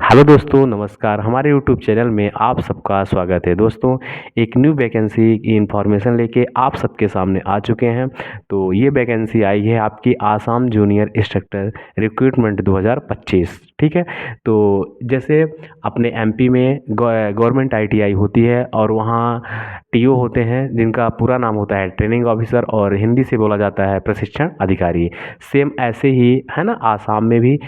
Hello दोस्तों, नमस्कार। हमारे यूट्यूब चैनल में आप सबका स्वागत है। दोस्तों, एक न्यू वैकेंसी की इन्फॉर्मेशन लेके आप सबके सामने आ चुके हैं। तो ये वैकेंसी आई है आपकी आसाम जूनियर इंस्ट्रक्टर रिक्रूटमेंट 2025। ठीक है। तो जैसे अपने एमपी में गवर्नमेंट आईटीआई होती है और वहाँ टीओ होते हैं जिनका पूरा नाम होता है ट्रेनिंग ऑफिसर और हिंदी से बोला जाता है प्रशिक्षण अधिकारी। सेम ऐसे ही है ना, आसाम में भी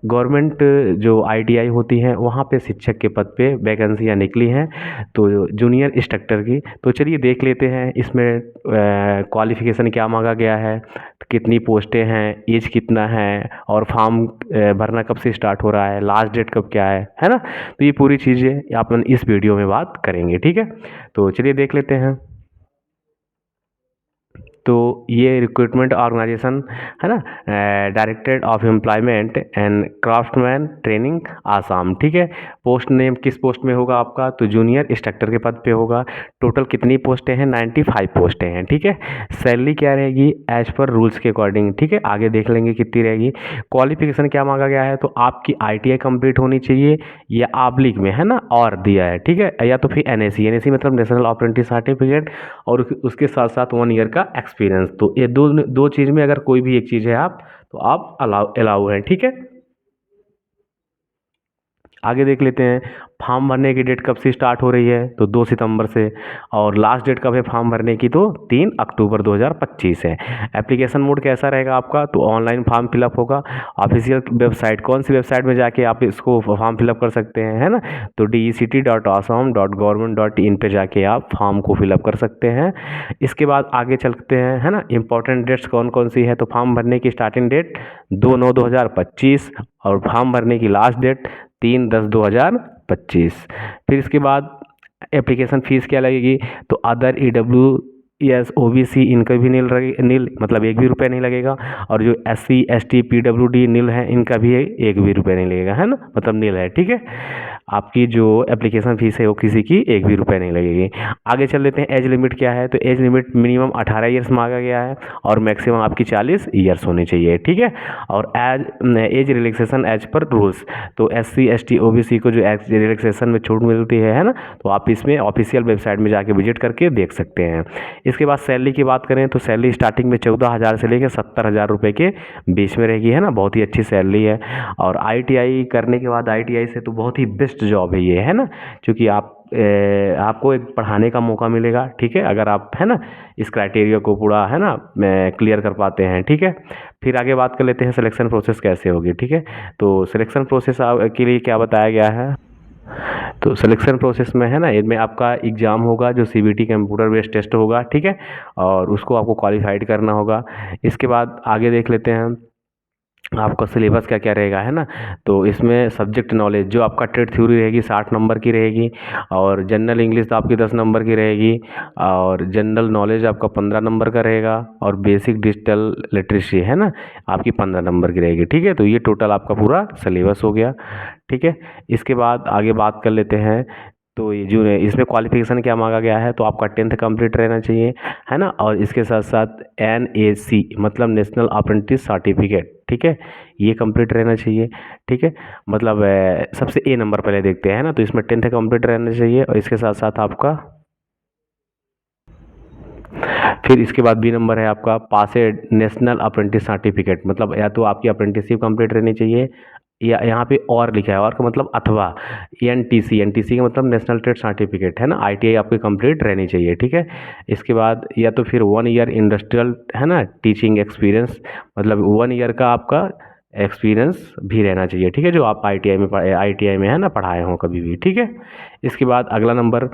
गवर्नमेंट जो आईटीआई होती हैं वहाँ पे शिक्षक के पद पे वैकेंसियाँ निकली हैं, तो जूनियर इंस्ट्रक्टर की। तो चलिए देख लेते हैं इसमें क्वालिफ़िकेशन क्या मांगा गया है, कितनी पोस्टें हैं, एज कितना है और फॉर्म भरना कब से स्टार्ट हो रहा है, लास्ट डेट कब क्या है ना। तो ये पूरी चीज़ें अपन इस वीडियो में बात करेंगे। ठीक है, तो चलिए देख लेते हैं। तो ये रिक्रूटमेंट ऑर्गेनाइजेशन है ना, directorate of employment and craftsman training Assam. ठीक है। पोस्ट नेम किस पोस्ट में होगा आपका, तो जूनियर इंस्ट्रक्टर के पद पे होगा। टोटल कितनी पोस्टें हैं, 95 पोस्टें हैं। ठीक है। सैलरी क्या रहेगी, एज पर रूल्स के अकॉर्डिंग। ठीक है, आगे देख लेंगे कितनी रहेगी। क्वालिफिकेशन क्या मांगा गया है, तो आपकी आईटीआई कंप्लीट होनी चाहिए या आबलिक में है ना, और दिया है। ठीक है, या तो फिर एनएसी। एनएसी मतलब नेशनल अप्रेंटिस सर्टिफिकेट, और उसके साथ साथ 1 ईयर का एक्सपीरियंस। तो ये दो दो चीज़ में अगर कोई भी एक चीज़ है आप, तो आप अलाउ है। ठीक है। आगे देख लेते हैं। फॉर्म भरने की डेट कब से स्टार्ट हो रही है, तो 2 सितंबर से। और लास्ट डेट कब है फॉर्म भरने की, तो 3 अक्टूबर 2025 है। एप्लीकेशन मोड कैसा रहेगा आपका, तो ऑनलाइन फॉर्म फिलअप होगा। ऑफिशियल वेबसाइट, कौन सी वेबसाइट में जाके आप इसको फॉर्म फिलअप कर सकते हैं, है ना, तो dect.assam.government.in पे जाके आप फॉर्म को फिलअप कर सकते हैं। इसके बाद आगे चलते हैं, है ना। इंपॉर्टेंट डेट्स कौन कौन सी है, तो फॉर्म भरने की स्टार्टिंग डेट 2/9/2025 और फॉर्म भरने की लास्ट डेट 3/10/2025। फिर इसके बाद एप्लीकेशन फ़ीस क्या लगेगी, तो अदर ईडब्ल्यूएस ओबीसी इनका भी नील मतलब एक भी रुपया नहीं लगेगा। और जो एससी एसटी पीडब्ल्यूडी नील है इनका भी एक भी रुपया नहीं लगेगा, है ना, मतलब नील है। ठीक है। आपकी जो एप्लीकेशन फ़ीस है वो किसी की एक भी रुपया नहीं लगेगी। आगे चल लेते हैं। एज लिमिट क्या है, तो एज लिमिट मिनिमम 18 ईयर्स मांगा गया है और मैक्सिमम आपकी 40 ईयर्स होनी चाहिए। ठीक है। और age relaxation as per rules, तो एससी एसटी ओबीसी को जो एज रिलैक्सेशन में छूट मिलती है ना, तो आप इसमें ऑफिशियल वेबसाइट में जाके विजिट करके देख सकते हैं। इसके बाद सैलरी की बात करें तो सैलरी स्टार्टिंग में 14,000 से लेकर 70,000 रुपये के बीच में रहेगी, है ना, बहुत ही अच्छी सैलरी है। और आईटीआई करने के बाद आईटीआई से तो बहुत ही बेस्ट जॉब है ये, है ना, क्योंकि आपको एक पढ़ाने का मौका मिलेगा। ठीक है, अगर आप है ना इस क्राइटेरिया को पूरा है ना क्लियर कर पाते हैं। ठीक है। फिर आगे बात कर लेते हैं सिलेक्शन प्रोसेस कैसे होगी। ठीक है। तो सिलेक्शन प्रोसेस के लिए क्या बताया गया है, तो सिलेक्शन प्रोसेस में है ना, इनमें आपका एग्ज़ाम होगा जो सीबीटी कंप्यूटर बेस्ड टेस्ट होगा। ठीक है। और उसको आपको क्वालिफाइड करना होगा। इसके बाद आगे देख लेते हैं आपका सिलेबस क्या क्या रहेगा, है ना। तो इसमें सब्जेक्ट नॉलेज जो आपका ट्रेड थ्योरी रहेगी 60 नंबर की रहेगी, और जनरल इंग्लिश तो आपकी 10 नंबर की रहेगी, और जनरल नॉलेज आपका 15 नंबर का रहेगा, और बेसिक डिजिटल लिटरेसी है ना आपकी 15 नंबर की रहेगी। ठीक है। तो ये टोटल आपका पूरा सिलेबस हो गया। ठीक है। इसके बाद आगे बात कर लेते हैं। तो ये जो है इसमें क्वालिफिकेशन क्या मांगा गया है, तो आपका 10th कंप्लीट रहना चाहिए, है ना, और इसके साथ साथ NAC मतलब नेशनल अप्रेंटिस सर्टिफिकेट। ठीक है, ये कंप्लीट रहना चाहिए। ठीक है, मतलब सबसे ए नंबर पहले देखते हैं ना, तो इसमें 10th कंप्लीट रहना चाहिए, और इसके साथ साथ आपका फिर इसके बाद बी नंबर है आपका पासेड नेशनल अप्रेंटिस सर्टिफिकेट, मतलब या तो आपकी अप्रेंटिसशिप कंप्लीट रहनी चाहिए, या यहाँ पे और लिखा है और का मतलब अथवा एनटीसी। एनटीसी का मतलब नेशनल ट्रेड सर्टिफिकेट, है ना, आईटीआई आपकी कंप्लीट रहनी चाहिए। ठीक है। इसके बाद या तो फिर 1 ईयर इंडस्ट्रियल है ना टीचिंग एक्सपीरियंस, मतलब 1 ईयर का आपका एक्सपीरियंस भी रहना चाहिए। ठीक है, जो आप आईटीआई में है ना पढ़ाए हों कभी भी। ठीक है। इसके बाद अगला नंबर,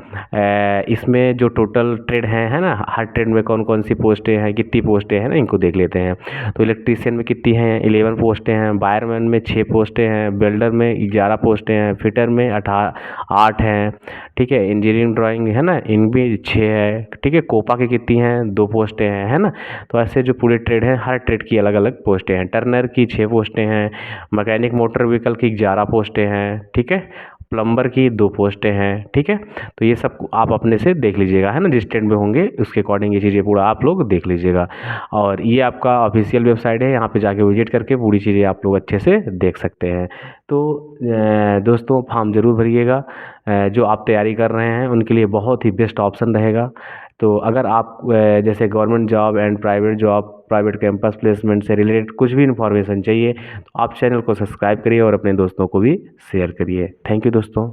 इसमें जो टोटल ट्रेड हैं, है ना, हर ट्रेड में कौन कौन सी पोस्टें हैं, कितनी पोस्टें हैं ना, इनको देख लेते हैं। तो इलेक्ट्रीशियन में कितनी हैं, 11 पोस्टें हैं, वायरमैन में 6 पोस्टें हैं, वेल्डर में 11 पोस्टें हैं, फिटर में 8 हैं। ठीक है। इंजीनियरिंग ड्राइंग है ना, इनमें 6 है। ठीक है। कोपा की कितनी हैं, 2 पोस्टें हैं, है ना। तो ऐसे जो पूरे ट्रेड हैं हर ट्रेड की अलग अलग पोस्टें हैं। टर्नर की 6 पोस्टें हैं, मैकेनिक मोटर व्हीकल की 11 पोस्टें हैं। ठीक है। प्लम्बर की 2 पोस्टें हैं, ठीक है। तो ये सब आप अपने से देख लीजिएगा, है ना, जिस ट्रेंड में होंगे उसके अकॉर्डिंग ये चीज़ें पूरा आप लोग देख लीजिएगा। और ये आपका ऑफिशियल वेबसाइट है, यहाँ पे जाके विजिट करके पूरी चीज़ें आप लोग अच्छे से देख सकते हैं। तो दोस्तों फॉर्म ज़रूर भरिएगा, जो आप तैयारी कर रहे हैं उनके लिए बहुत ही बेस्ट ऑप्शन रहेगा। तो अगर आप जैसे government job and private job, private campus placement से रिलेटेड कुछ भी इन्फॉर्मेशन चाहिए तो आप चैनल को सब्सक्राइब करिए और अपने दोस्तों को भी शेयर करिए। थैंक यू दोस्तों।